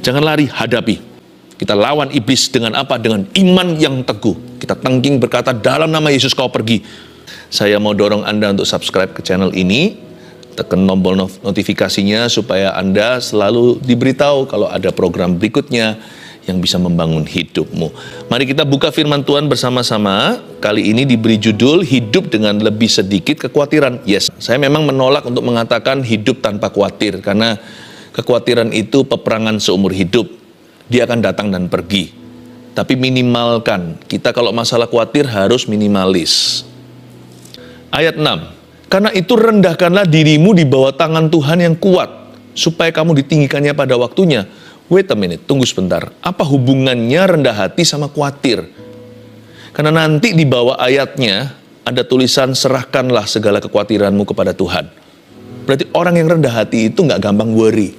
Jangan lari, hadapi. Kita lawan iblis dengan apa? Dengan iman yang teguh. Kita tengking berkata, dalam nama Yesus kau pergi. Saya mau dorong Anda untuk subscribe ke channel ini. Tekan tombol notifikasinya supaya Anda selalu diberitahu kalau ada program berikutnya yang bisa membangun hidupmu. Mari kita buka firman Tuhan bersama-sama. Kali ini diberi judul hidup dengan lebih sedikit kekhawatiran. Yes, saya memang menolak untuk mengatakan hidup tanpa khawatir, karena kekhawatiran itu peperangan seumur hidup. Dia akan datang dan pergi. Tapi minimalkan, kita kalau masalah khawatir harus minimalis. Ayat 6. Karena itu rendahkanlah dirimu di bawah tangan Tuhan yang kuat, supaya kamu ditinggikannya pada waktunya. Wait a minute, tunggu sebentar. Apa hubungannya rendah hati sama khawatir? Karena nanti di bawah ayatnya ada tulisan, serahkanlah segala kekhawatiranmu kepada Tuhan. Berarti orang yang rendah hati itu nggak gampang worry.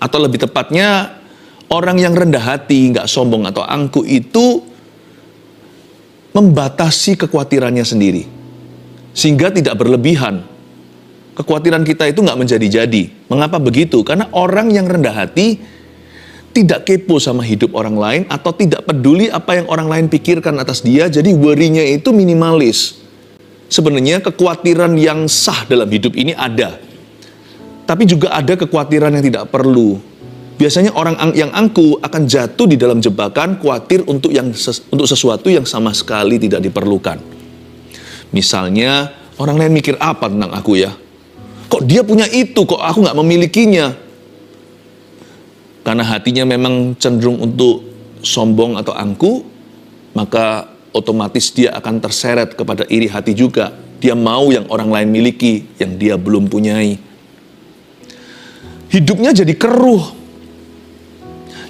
Atau lebih tepatnya, orang yang rendah hati, nggak sombong atau angkuh itu membatasi kekhawatirannya sendiri. Sehingga tidak berlebihan. Kekhawatiran kita itu nggak menjadi-jadi. Mengapa begitu? Karena orang yang rendah hati tidak kepo sama hidup orang lain atau tidak peduli apa yang orang lain pikirkan atas dia. Jadi worry-nya itu minimalis. Sebenarnya kekhawatiran yang sah dalam hidup ini ada. Tapi juga ada kekhawatiran yang tidak perlu. Biasanya orang yang angkuh akan jatuh di dalam jebakan khawatir untuk sesuatu yang sama sekali tidak diperlukan. Misalnya, orang lain mikir apa tentang aku ya? Kok dia punya itu, kok aku nggak memilikinya? Karena hatinya memang cenderung untuk sombong atau angkuh, maka otomatis dia akan terseret kepada iri hati juga. Dia mau yang orang lain miliki, yang dia belum punyai. Hidupnya jadi keruh,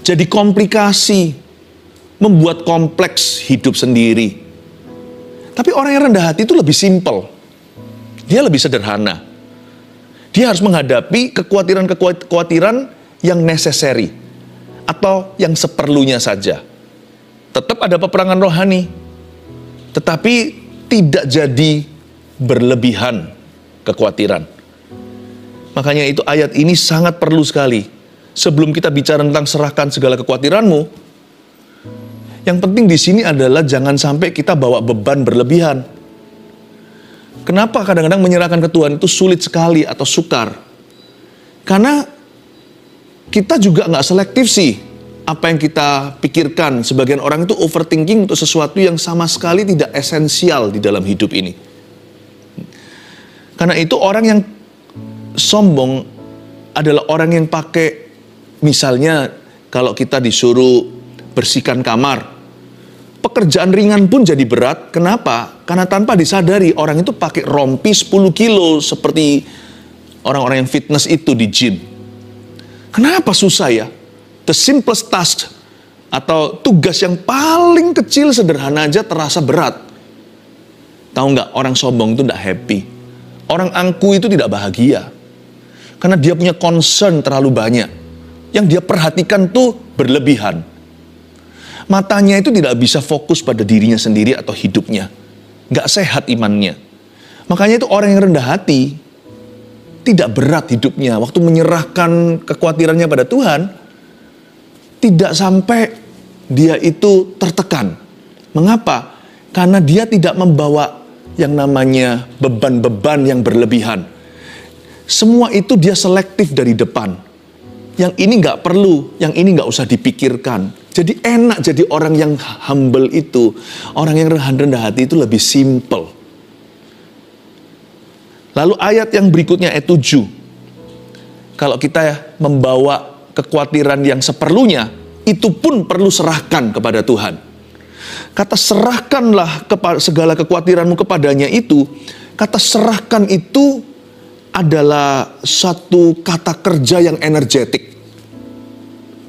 jadi komplikasi, membuat kompleks hidup sendiri. Tapi orang yang rendah hati itu lebih simpel. Dia lebih sederhana. Dia harus menghadapi kekhawatiran-kekhawatiran yang necessary atau yang seperlunya saja. Tetap ada peperangan rohani, tetapi tidak jadi berlebihan kekhawatiran. Makanya itu ayat ini sangat perlu sekali. Sebelum kita bicara tentang serahkan segala kekhawatiranmu, yang penting di sini adalah jangan sampai kita bawa beban berlebihan. Kenapa kadang-kadang menyerahkan ke Tuhan itu sulit sekali atau sukar? Karena kita juga nggak selektif sih apa yang kita pikirkan. Sebagian orang itu overthinking untuk sesuatu yang sama sekali tidak esensial di dalam hidup ini. Karena itu orang yang sombong adalah orang yang pakai, misalnya kalau kita disuruh bersihkan kamar, pekerjaan ringan pun jadi berat. Kenapa? Karena tanpa disadari orang itu pakai rompi 10 kilo seperti orang-orang yang fitness itu di gym. Kenapa susah ya? The simplest task atau tugas yang paling kecil sederhana aja terasa berat. Tahu nggak, orang sombong itu tidak happy. Orang angkuh itu tidak bahagia. Karena dia punya concern terlalu banyak. Yang dia perhatikan tuh berlebihan. Matanya itu tidak bisa fokus pada dirinya sendiri atau hidupnya. Nggak sehat imannya. Makanya itu orang yang rendah hati, tidak berat hidupnya. Waktu menyerahkan kekhawatirannya pada Tuhan, tidak sampai dia itu tertekan. Mengapa? Karena dia tidak membawa yang namanya beban-beban yang berlebihan. Semua itu dia selektif dari depan. Yang ini nggak perlu, yang ini nggak usah dipikirkan. Jadi enak jadi orang yang humble itu. Orang yang rendah hati itu lebih simple. Lalu ayat yang berikutnya, ayat 7. Kalau kita membawa kekhawatiran yang seperlunya, itu pun perlu serahkan kepada Tuhan. Kata serahkanlah segala kekhawatiranmu kepadanya itu, kata serahkan itu adalah satu kata kerja yang energetik.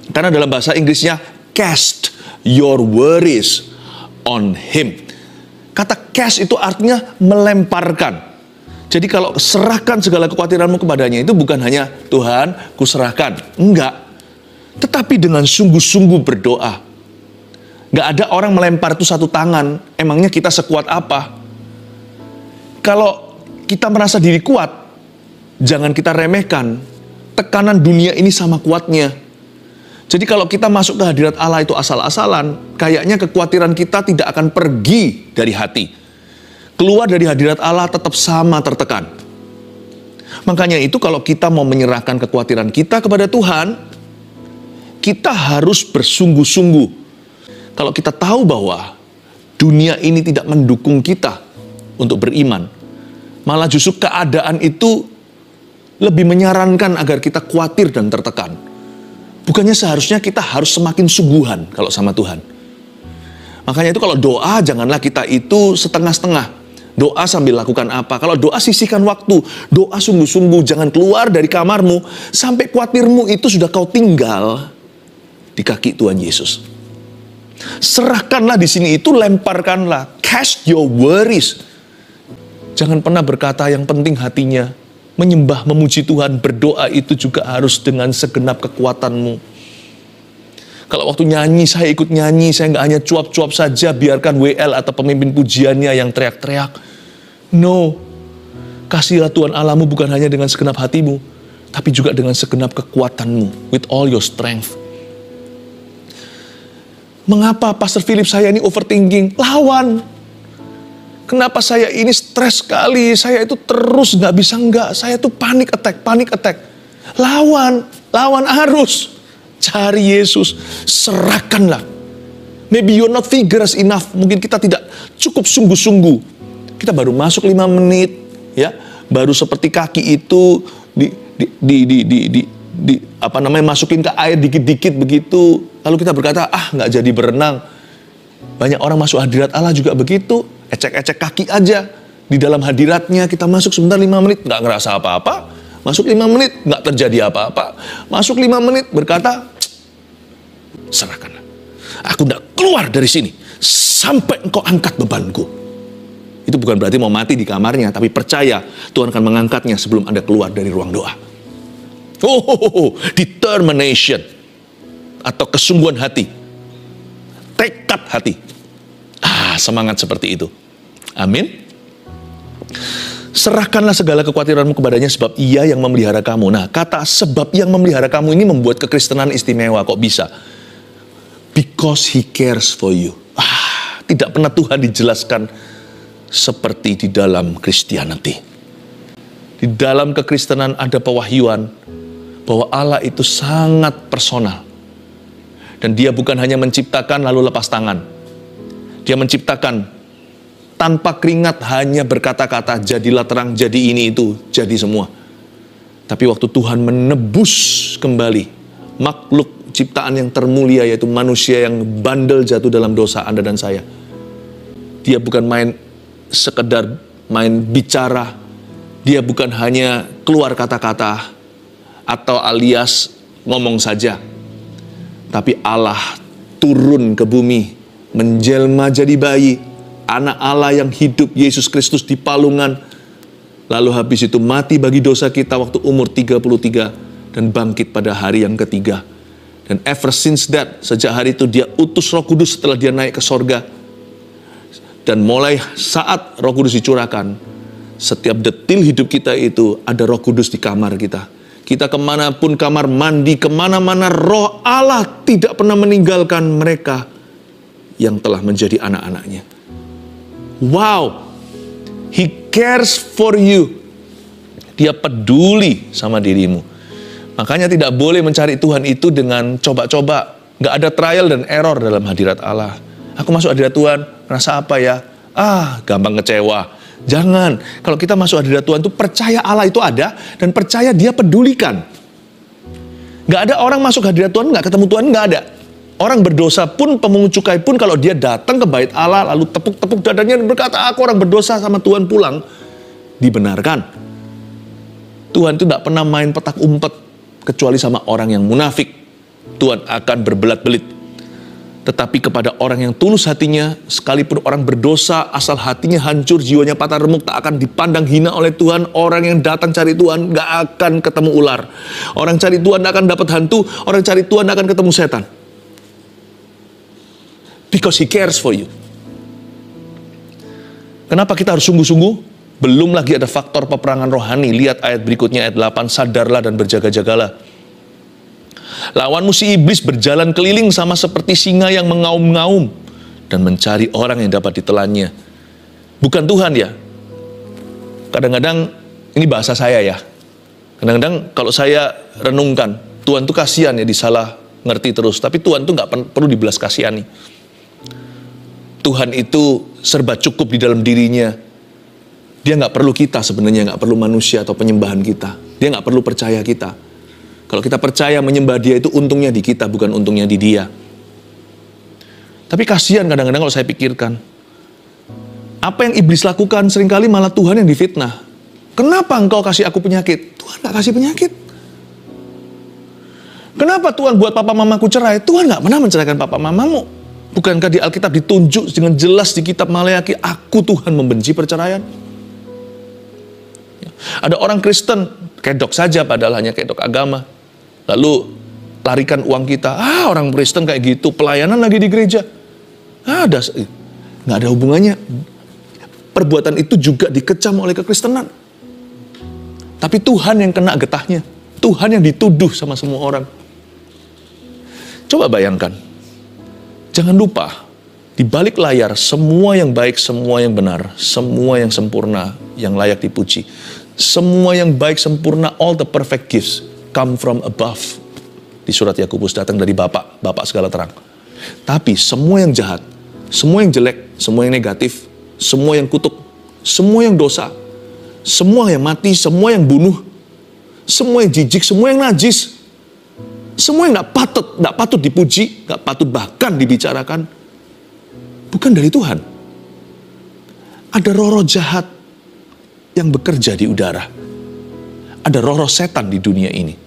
Karena dalam bahasa Inggrisnya, cast your worries on him. Kata cast itu artinya melemparkan. Jadi kalau serahkan segala kekhawatiranmu kepadanya itu bukan hanya Tuhan, kuserahkan. Enggak. Tetapi dengan sungguh-sungguh berdoa. Enggak ada orang melempar itu satu tangan. Emangnya kita sekuat apa? Kalau kita merasa diri kuat, jangan kita remehkan. Tekanan dunia ini sama kuatnya. Jadi kalau kita masuk ke hadirat Allah itu asal-asalan, kayaknya kekhawatiran kita tidak akan pergi dari hati. Keluar dari hadirat Allah tetap sama tertekan. Makanya itu kalau kita mau menyerahkan kekhawatiran kita kepada Tuhan, kita harus bersungguh-sungguh. Kalau kita tahu bahwa dunia ini tidak mendukung kita untuk beriman, malah justru keadaan itu lebih menyarankan agar kita khawatir dan tertekan. Bukannya seharusnya kita harus semakin sungguhan kalau sama Tuhan. Makanya itu kalau doa, janganlah kita itu setengah-setengah. Doa sambil lakukan apa? Kalau doa sisihkan waktu. Doa sungguh-sungguh, jangan keluar dari kamarmu sampai khawatirmu itu sudah kau tinggal di kaki Tuhan Yesus. Serahkanlah di sini itu, lemparkanlah. Cast your worries. Jangan pernah berkata yang penting hatinya. Menyembah, memuji Tuhan, berdoa itu juga harus dengan segenap kekuatanmu. Kalau waktu nyanyi, saya ikut nyanyi, saya nggak hanya cuap-cuap saja, biarkan WL atau pemimpin pujiannya yang teriak-teriak. No, kasihlah Tuhan Allahmu bukan hanya dengan segenap hatimu, tapi juga dengan segenap kekuatanmu, with all your strength. Mengapa Pastor Philip saya ini overthinking? Lawan. Kenapa saya ini stres sekali? Saya itu terus nggak bisa enggak. Saya itu panic attack. Lawan arus. Cari Yesus, serahkanlah. Maybe you're not vigorous enough. Mungkin kita tidak cukup sungguh-sungguh. Kita baru masuk 5 menit, ya. Baru seperti kaki itu masukin ke air dikit-dikit begitu. Lalu kita berkata, nggak jadi berenang. Banyak orang masuk hadirat Allah juga begitu. Ecek-ecek kaki aja. Di dalam hadiratnya kita masuk sebentar 5 menit, nggak ngerasa apa-apa. Masuk 5 menit, nggak terjadi apa-apa. Masuk 5 menit, berkata, serahkanlah. Aku nggak keluar dari sini sampai engkau angkat bebanku. Itu bukan berarti mau mati di kamarnya, tapi percaya Tuhan akan mengangkatnya sebelum Anda keluar dari ruang doa. Determination atau kesungguhan hati. Tekad hati. Semangat seperti itu. Amin. Serahkanlah segala kekhawatiranmu kepadanya sebab ia yang memelihara kamu. Nah, kata sebab yang memelihara kamu ini membuat kekristenan istimewa. Kok bisa? Because he cares for you. Tidak pernah Tuhan dijelaskan seperti di dalam Christianity. Di dalam kekristenan ada pewahyuan bahwa Allah itu sangat personal. Dan dia bukan hanya menciptakan lalu lepas tangan. Dia menciptakan tanpa keringat, hanya berkata-kata, jadilah terang, jadi ini itu, jadi semua. Tapi waktu Tuhan menebus kembali makhluk ciptaan yang termulia, yaitu manusia yang bandel jatuh dalam dosa Anda dan saya. Dia bukan sekedar main bicara. Dia bukan hanya keluar kata-kata atau alias ngomong saja. Tapi Allah turun ke bumi, menjelma jadi bayi, anak Allah yang hidup, Yesus Kristus di palungan, lalu habis itu mati bagi dosa kita waktu umur 33 dan bangkit pada hari yang ketiga. Dan ever since that, sejak hari itu dia utus Roh Kudus setelah dia naik ke sorga. Dan mulai saat Roh Kudus dicurahkan, setiap detil hidup kita itu ada Roh Kudus di kamar kita. Kita kemanapun, kamar mandi, kemana-mana, Roh Allah tidak pernah meninggalkan mereka yang telah menjadi anak-anaknya. Wow, he cares for you. Dia peduli sama dirimu. Makanya tidak boleh mencari Tuhan itu dengan coba-coba. Gak ada trial dan error dalam hadirat Allah. Aku masuk hadirat Tuhan, merasa apa ya? Gampang kecewa. Jangan. Kalau kita masuk hadirat Tuhan itu percaya Allah itu ada dan percaya dia pedulikan. Gak ada orang masuk hadirat Tuhan gak ketemu Tuhan, gak ada. Orang berdosa pun, pemungut cukai pun, kalau dia datang ke bait Allah lalu tepuk-tepuk dadanya dan berkata, aku orang berdosa sama Tuhan pulang, dibenarkan. Tuhan itu tidak pernah main petak umpet kecuali sama orang yang munafik. Tuhan akan berbelat-belit. Tetapi kepada orang yang tulus hatinya, sekalipun orang berdosa, asal hatinya hancur, jiwanya patah remuk, tak akan dipandang hina oleh Tuhan. Orang yang datang cari Tuhan gak akan ketemu ular. Orang cari Tuhan akan dapat hantu. Orang cari Tuhan akan ketemu setan. Because he cares for you. Kenapa kita harus sungguh-sungguh? Belum lagi ada faktor peperangan rohani. Lihat ayat berikutnya, ayat 8. Sadarlah dan berjaga-jagalah. Lawanmu si iblis berjalan keliling sama seperti singa yang mengaum-ngaum dan mencari orang yang dapat ditelannya. Bukan Tuhan ya. Kadang-kadang, ini bahasa saya ya. Kadang-kadang kalau saya renungkan, Tuhan tuh kasihan ya disalah ngerti terus. Tapi Tuhan tuh nggak perlu dibelas kasihani. Tuhan itu serba cukup di dalam dirinya. Dia nggak perlu kita sebenarnya, nggak perlu manusia atau penyembahan kita. Dia nggak perlu percaya kita. Kalau kita percaya menyembah dia itu untungnya di kita, bukan untungnya di dia. Tapi kasihan kadang-kadang kalau saya pikirkan. Apa yang iblis lakukan seringkali malah Tuhan yang difitnah. Kenapa engkau kasih aku penyakit? Tuhan nggak kasih penyakit. Kenapa Tuhan buat papa mamaku cerai? Tuhan nggak pernah menceraikan papa mamamu. Bukankah di Alkitab ditunjuk dengan jelas di kitab Maleakhi, aku Tuhan membenci perceraian? Ada orang Kristen, kedok saja padahal hanya kedok agama. Lalu larikan uang kita. Orang Kristen kayak gitu, pelayanan lagi di gereja. Nggak ada hubungannya. Perbuatan itu juga dikecam oleh kekristenan. Tapi Tuhan yang kena getahnya. Tuhan yang dituduh sama semua orang. Coba bayangkan. Jangan lupa, di balik layar semua yang baik, semua yang benar, semua yang sempurna, yang layak dipuji. Semua yang baik, sempurna, all the perfect gifts come from above. Di surat Yakobus, datang dari Bapa segala terang. Tapi semua yang jahat, semua yang jelek, semua yang negatif, semua yang kutuk, semua yang dosa, semua yang mati, semua yang bunuh, semua yang jijik, semua yang najis, semua yang nggak patut dipuji, nggak patut bahkan dibicarakan, bukan dari Tuhan. Ada roh-roh jahat yang bekerja di udara. Ada roh-roh setan di dunia ini.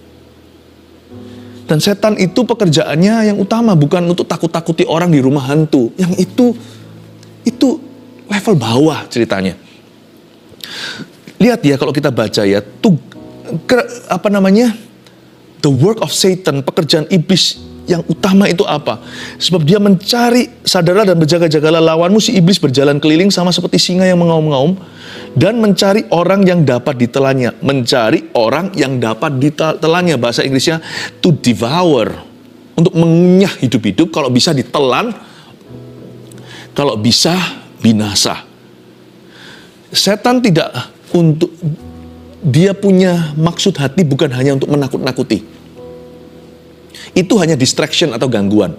Dan setan itu pekerjaannya yang utama bukan untuk takut-takuti orang di rumah hantu. Yang itu level bawah ceritanya. Lihat ya kalau kita baca ya, the work of Satan, pekerjaan iblis yang utama itu apa? Sebab dia mencari, sadarlah dan berjaga-jagalah, lawanmu si iblis berjalan keliling sama seperti singa yang mengaum-ngaum dan mencari orang yang dapat ditelannya. Mencari orang yang dapat ditelannya, bahasa Inggrisnya to devour, untuk mengunyah hidup-hidup, kalau bisa ditelan, kalau bisa binasa. Setan tidak dia punya maksud hati bukan hanya untuk menakut-nakuti. Itu hanya distraction atau gangguan.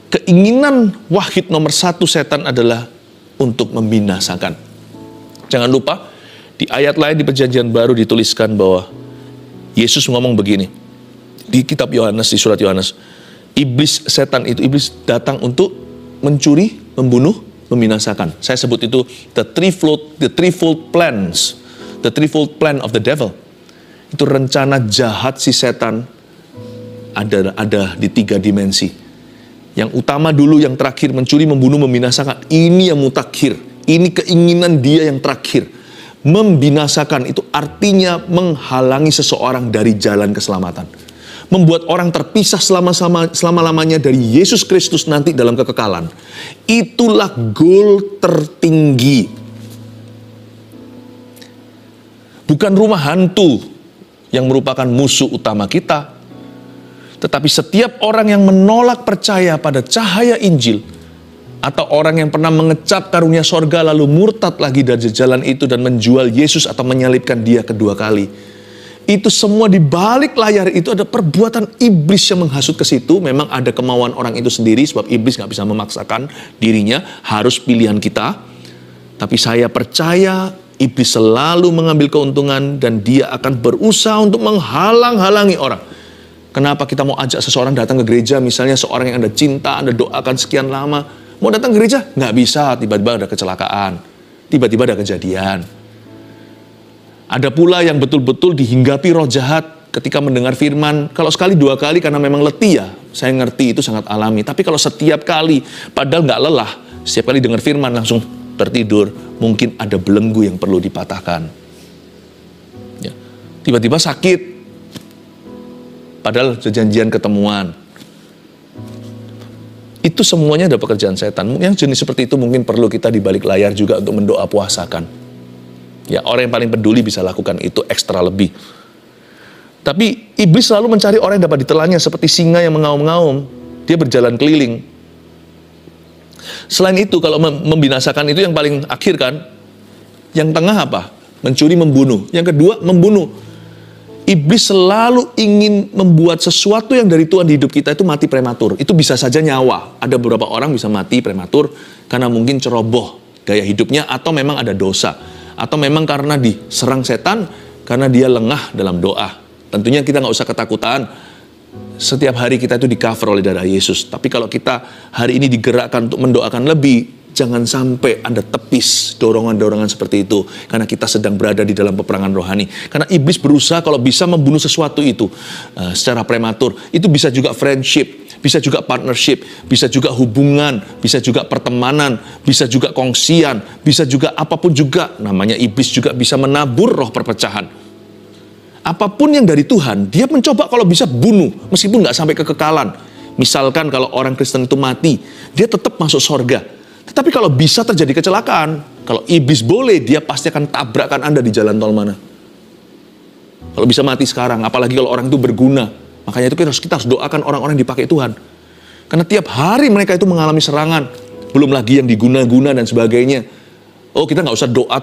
Keinginan wahid nomor satu setan adalah untuk membinasakan. Jangan lupa, di ayat lain di Perjanjian Baru dituliskan bahwa Yesus ngomong begini. Di kitab Yohanes, di surat Yohanes. Setan itu datang untuk mencuri, membunuh, membinasakan. Saya sebut itu the threefold plan of the devil. Itu rencana jahat si setan. Ada di 3 dimensi. Yang utama dulu, yang terakhir, mencuri, membunuh, membinasakan. Ini yang mutakhir. Ini keinginan dia yang terakhir. Membinasakan itu artinya menghalangi seseorang dari jalan keselamatan. Membuat orang terpisah selama-lamanya dari Yesus Kristus nanti dalam kekekalan. Itulah goal tertinggi. Bukan rumah hantu yang merupakan musuh utama kita. Tetapi setiap orang yang menolak percaya pada cahaya Injil, atau orang yang pernah mengecap karunia sorga lalu murtad lagi dari jalan itu dan menjual Yesus atau menyalibkan dia kedua kali, itu semua di balik layar itu ada perbuatan iblis yang menghasut ke situ. Memang ada kemauan orang itu sendiri, sebab iblis gak bisa memaksakan dirinya, harus pilihan kita. Tapi saya percaya iblis selalu mengambil keuntungan dan dia akan berusaha untuk menghalang-halangi orang. Kenapa kita mau ajak seseorang datang ke gereja, misalnya seorang yang Anda cinta, Anda doakan sekian lama, mau datang ke gereja? Nggak bisa, tiba-tiba ada kecelakaan, tiba-tiba ada kejadian. Ada pula yang betul-betul dihinggapi roh jahat ketika mendengar firman, kalau sekali 2 kali karena memang letih ya, saya ngerti itu sangat alami. Tapi kalau setiap kali, padahal nggak lelah, setiap kali dengar firman langsung tertidur, mungkin ada belenggu yang perlu dipatahkan. Ya. Tiba-tiba sakit, padahal janjian ketemuan. Itu semuanya ada pekerjaan setan. Yang jenis seperti itu mungkin perlu kita di balik layar juga untuk mendoa puasakan. Ya, orang yang paling peduli bisa lakukan itu ekstra lebih. Tapi iblis selalu mencari orang yang dapat ditelannya seperti singa yang mengaum-ngaum. Dia berjalan keliling. Selain itu, kalau membinasakan itu yang paling akhir kan. Yang tengah apa? Mencuri, membunuh. Yang kedua, membunuh. Iblis selalu ingin membuat sesuatu yang dari Tuhan di hidup kita itu mati prematur. Itu bisa saja nyawa. Ada beberapa orang bisa mati prematur karena mungkin ceroboh gaya hidupnya, atau memang ada dosa. Atau memang karena diserang setan, karena dia lengah dalam doa. Tentunya kita nggak usah ketakutan. Setiap hari kita itu di-cover oleh darah Yesus. Tapi kalau kita hari ini digerakkan untuk mendoakan lebih, jangan sampai Anda tepis dorongan-dorongan seperti itu. Karena kita sedang berada di dalam peperangan rohani. Karena iblis berusaha kalau bisa membunuh sesuatu itu secara prematur. Itu bisa juga friendship, bisa juga partnership, bisa juga hubungan, bisa juga pertemanan, bisa juga kongsian, bisa juga apapun juga. Namanya iblis juga bisa menabur roh perpecahan. Apapun yang dari Tuhan, dia mencoba kalau bisa bunuh, meskipun nggak sampai kekekalan. Misalkan kalau orang Kristen itu mati, dia tetap masuk sorga. Tetapi kalau bisa terjadi kecelakaan, kalau iblis boleh, dia pasti akan tabrakkan Anda di jalan tol mana. Kalau bisa mati sekarang, apalagi kalau orang itu berguna. Makanya itu kita harus doakan orang-orang yang dipakai Tuhan. Karena tiap hari mereka itu mengalami serangan. Belum lagi yang diguna-guna dan sebagainya. Oh, kita nggak usah doa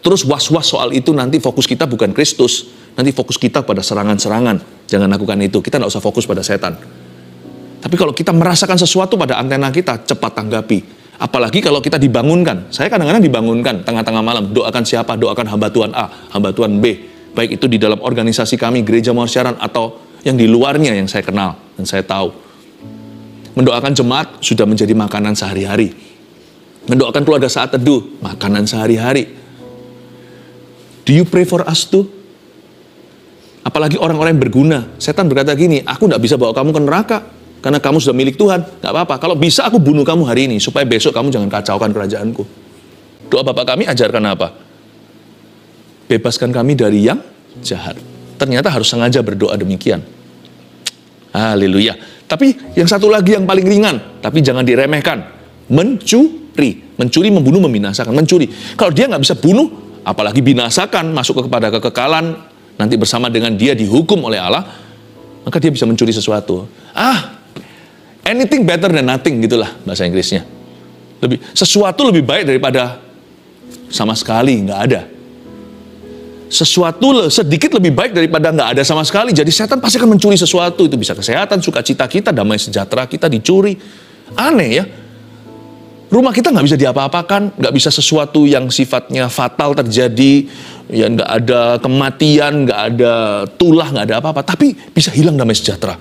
terus was-was soal itu, nanti fokus kita bukan Kristus. Nanti fokus kita pada serangan-serangan. Jangan lakukan itu. Kita nggak usah fokus pada setan. Tapi kalau kita merasakan sesuatu pada antena kita, cepat tanggapi. Apalagi kalau kita dibangunkan. Saya kadang-kadang dibangunkan tengah-tengah malam. Doakan siapa? Doakan hamba Tuhan A, hamba Tuhan B. Baik itu di dalam organisasi kami, Gereja Mawar Siaran, atau yang di luarnya yang saya kenal dan saya tahu. Mendoakan jemaat sudah menjadi makanan sehari-hari. Mendoakan keluarga saat teduh, makanan sehari-hari. Do you pray for us too? Apalagi orang-orang yang berguna. Setan berkata gini, aku nggak bisa bawa kamu ke neraka, karena kamu sudah milik Tuhan. Nggak apa-apa, kalau bisa aku bunuh kamu hari ini, supaya besok kamu jangan kacaukan kerajaanku. Doa Bapa kami ajarkan apa? Bebaskan kami dari yang jahat. Ternyata harus sengaja berdoa demikian. Haleluya. Tapi yang satu lagi yang paling ringan, tapi jangan diremehkan. Mencuri. Mencuri, membunuh, membinasakan. Mencuri. Kalau dia nggak bisa bunuh, apalagi binasakan, masuk kepada kekekalan, nanti bersama dengan dia dihukum oleh Allah, maka dia bisa mencuri sesuatu. Anything better than nothing, gitulah bahasa Inggrisnya. Sesuatu lebih baik daripada sama sekali nggak ada. Sesuatu sedikit lebih baik daripada nggak ada sama sekali. Jadi setan pasti akan mencuri sesuatu. Itu bisa kesehatan, sukacita kita, damai sejahtera kita dicuri. Aneh ya. Rumah kita nggak bisa diapa-apakan, nggak bisa sesuatu yang sifatnya fatal terjadi, ya nggak ada kematian, nggak ada tulah, nggak ada apa-apa, tapi bisa hilang damai sejahtera.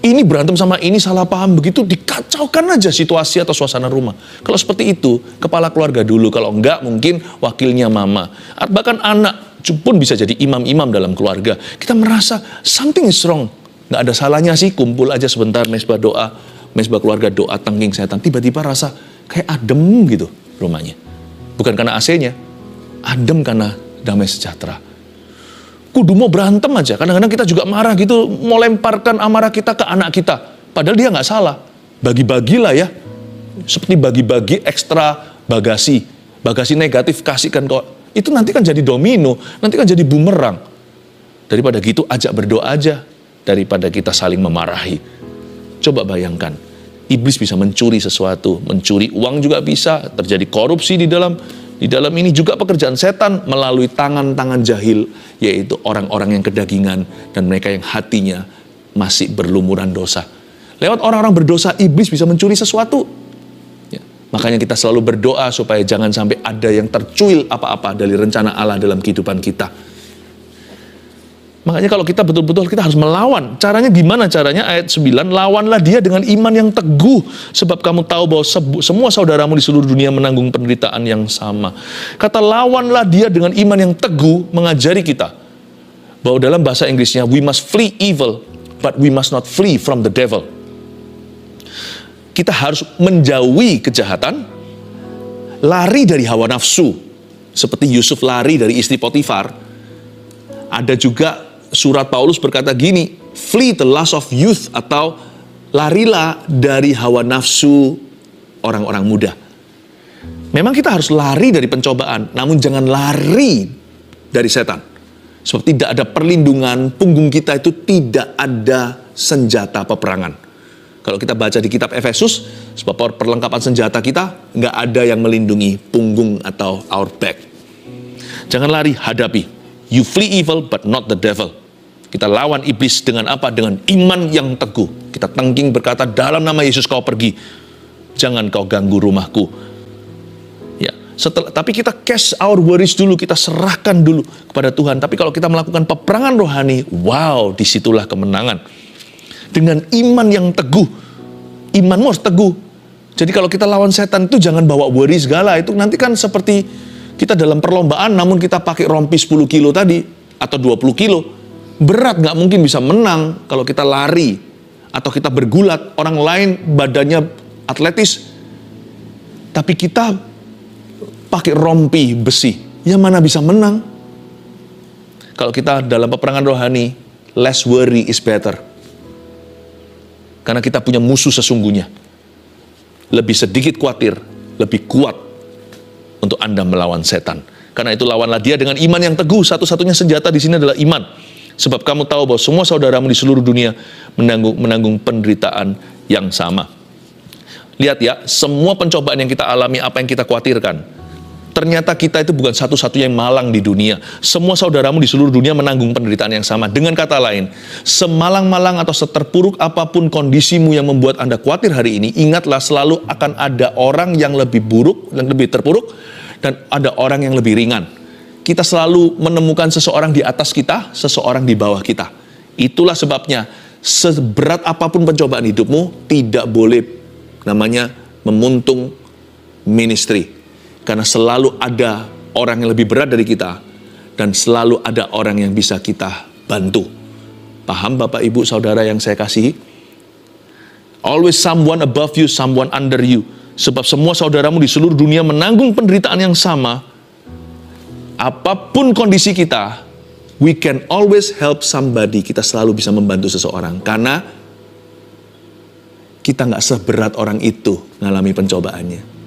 Ini berantem sama ini, salah paham begitu, dikacaukan aja situasi atau suasana rumah. Kalau seperti itu, kepala keluarga dulu, kalau enggak mungkin wakilnya mama, bahkan anak pun bisa jadi imam-imam dalam keluarga. Kita merasa something is wrong, nggak ada salahnya sih, kumpul aja sebentar, mesbah doa, mesbah keluarga doa, tengking setan, tiba-tiba rasa kayak adem gitu rumahnya. Bukan karena AC-nya, adem karena damai sejahtera. Kudu mau berantem aja. Kadang-kadang kita juga marah gitu, mau lemparkan amarah kita ke anak kita. Padahal dia nggak salah. Bagi-bagilah ya. Seperti bagi-bagi ekstra bagasi. Bagasi negatif kasihkan kok. Itu nanti kan jadi domino, nanti kan jadi bumerang. Daripada gitu ajak berdoa aja. Daripada kita saling memarahi. Coba bayangkan. Iblis bisa mencuri sesuatu, mencuri uang juga bisa, terjadi korupsi di dalam ini juga pekerjaan setan melalui tangan-tangan jahil, yaitu orang-orang yang kedagingan dan mereka yang hatinya masih berlumuran dosa. Lewat orang-orang berdosa, iblis bisa mencuri sesuatu. Ya, makanya kita selalu berdoa supaya jangan sampai ada yang tercuil apa-apa dari rencana Allah dalam kehidupan kita. Makanya kalau kita betul-betul kita harus melawan. Caranya gimana caranya? Ayat 9, lawanlah dia dengan iman yang teguh. Sebab kamu tahu bahwa semua saudaramu di seluruh dunia menanggung penderitaan yang sama. Kata lawanlah dia dengan iman yang teguh mengajari kita. Bahwa dalam bahasa Inggrisnya, we must flee evil, but we must not flee from the devil. Kita harus menjauhi kejahatan, lari dari hawa nafsu. Seperti Yusuf lari dari istri Potifar. Ada juga surat Paulus berkata gini, flee the lust of youth, atau larilah dari hawa nafsu orang-orang muda. Memang kita harus lari dari pencobaan, namun jangan lari dari setan. Sebab tidak ada perlindungan, punggung kita itu tidak ada senjata peperangan. Kalau kita baca di kitab Efesus, sebab perlengkapan senjata kita, nggak ada yang melindungi punggung atau our back. Jangan lari, hadapi. You flee evil, but not the devil. Kita lawan iblis dengan apa? Dengan iman yang teguh. Kita tengking berkata, dalam nama Yesus kau pergi. Jangan kau ganggu rumahku. Ya, tapi kita cast our worries dulu, kita serahkan dulu kepada Tuhan. Tapi kalau kita melakukan peperangan rohani, wow, disitulah kemenangan. Dengan iman yang teguh. Imanmu harus teguh. Jadi kalau kita lawan setan itu jangan bawa worry segala. Itu nanti kan seperti kita dalam perlombaan, namun kita pakai rompi 10 kilo tadi, atau 20 kilo. Berat, nggak mungkin bisa menang kalau kita lari. Atau kita bergulat, orang lain badannya atletis. Tapi kita pakai rompi besi. Ya mana bisa menang? Kalau kita dalam peperangan rohani, less worry is better. Karena kita punya musuh sesungguhnya. Lebih sedikit khawatir, lebih kuat untuk Anda melawan setan. Karena itu lawanlah dia dengan iman yang teguh. Satu-satunya senjata di sini adalah iman. Sebab kamu tahu bahwa semua saudaramu di seluruh dunia menanggung penderitaan yang sama. Lihat ya, semua pencobaan yang kita alami, apa yang kita khawatirkan. Ternyata kita itu bukan satu-satunya yang malang di dunia. Semua saudaramu di seluruh dunia menanggung penderitaan yang sama. Dengan kata lain, semalang-malang atau seterpuruk apapun kondisimu yang membuat Anda khawatir hari ini, ingatlah selalu akan ada orang yang lebih buruk, yang lebih terpuruk, dan ada orang yang lebih ringan. Kita selalu menemukan seseorang di atas kita, seseorang di bawah kita. Itulah sebabnya, seberat apapun pencobaan hidupmu, tidak boleh namanya memuntung ministry. Karena selalu ada orang yang lebih berat dari kita. Dan selalu ada orang yang bisa kita bantu. Paham Bapak, Ibu, Saudara yang saya kasihi? Always someone above you, someone under you. Sebab semua saudaramu di seluruh dunia menanggung penderitaan yang sama. Apapun kondisi kita, we can always help somebody. Kita selalu bisa membantu seseorang. Karena kita nggak seberat orang itu ngalami pencobaannya.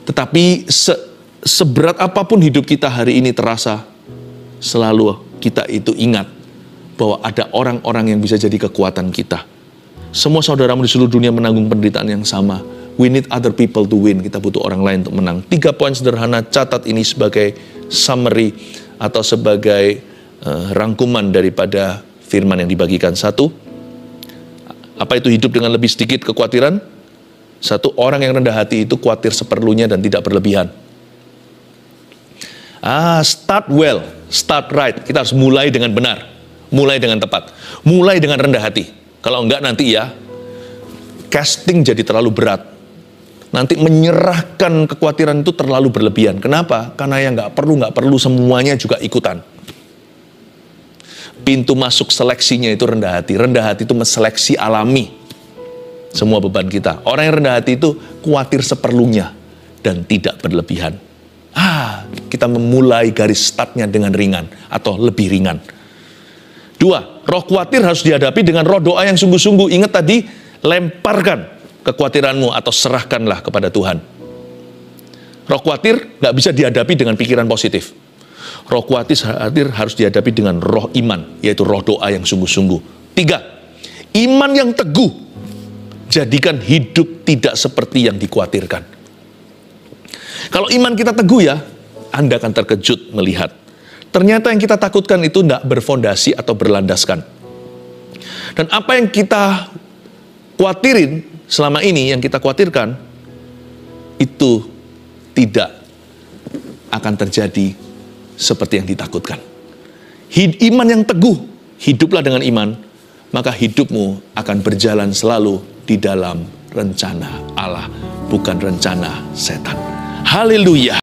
Tetapi seberat apapun hidup kita hari ini terasa, selalu kita itu ingat bahwa ada orang-orang yang bisa jadi kekuatan kita. Semua saudaramu di seluruh dunia menanggung penderitaan yang sama. We need other people to win. Kita butuh orang lain untuk menang. 3 poin sederhana, catat ini sebagai summary atau sebagai rangkuman daripada firman yang dibagikan. 1, apa itu hidup dengan lebih sedikit kekhawatiran? 1, orang yang rendah hati itu khawatir seperlunya dan tidak berlebihan. Start well, start right. Kita harus mulai dengan benar, mulai dengan tepat, mulai dengan rendah hati. Kalau enggak nanti ya, casting jadi terlalu berat. Nanti menyerahkan kekhawatiran itu terlalu berlebihan. Kenapa? Karena yang nggak perlu semuanya juga ikutan. Pintu masuk seleksinya itu rendah hati. Rendah hati itu menseleksi alami semua beban kita. Orang yang rendah hati itu khawatir seperlunya dan tidak berlebihan. Kita memulai garis startnya dengan ringan atau lebih ringan. 2, roh khawatir harus dihadapi dengan roh doa yang sungguh-sungguh. Ingat tadi, lemparkan kekhawatiranmu atau serahkanlah kepada Tuhan. Roh khawatir nggak bisa dihadapi dengan pikiran positif. Roh khawatir harus dihadapi dengan roh iman, yaitu roh doa yang sungguh-sungguh. 3, iman yang teguh. Jadikan hidup tidak seperti yang dikhawatirkan. Kalau iman kita teguh ya, Anda akan terkejut melihat. Ternyata yang kita takutkan itu tidak berfondasi atau berlandaskan. Dan apa yang kita khawatirin selama ini, yang kita khawatirkan, itu tidak akan terjadi seperti yang ditakutkan. Iman yang teguh, hiduplah dengan iman, maka hidupmu akan berjalan selalu di dalam rencana Allah, bukan rencana setan. Haleluya.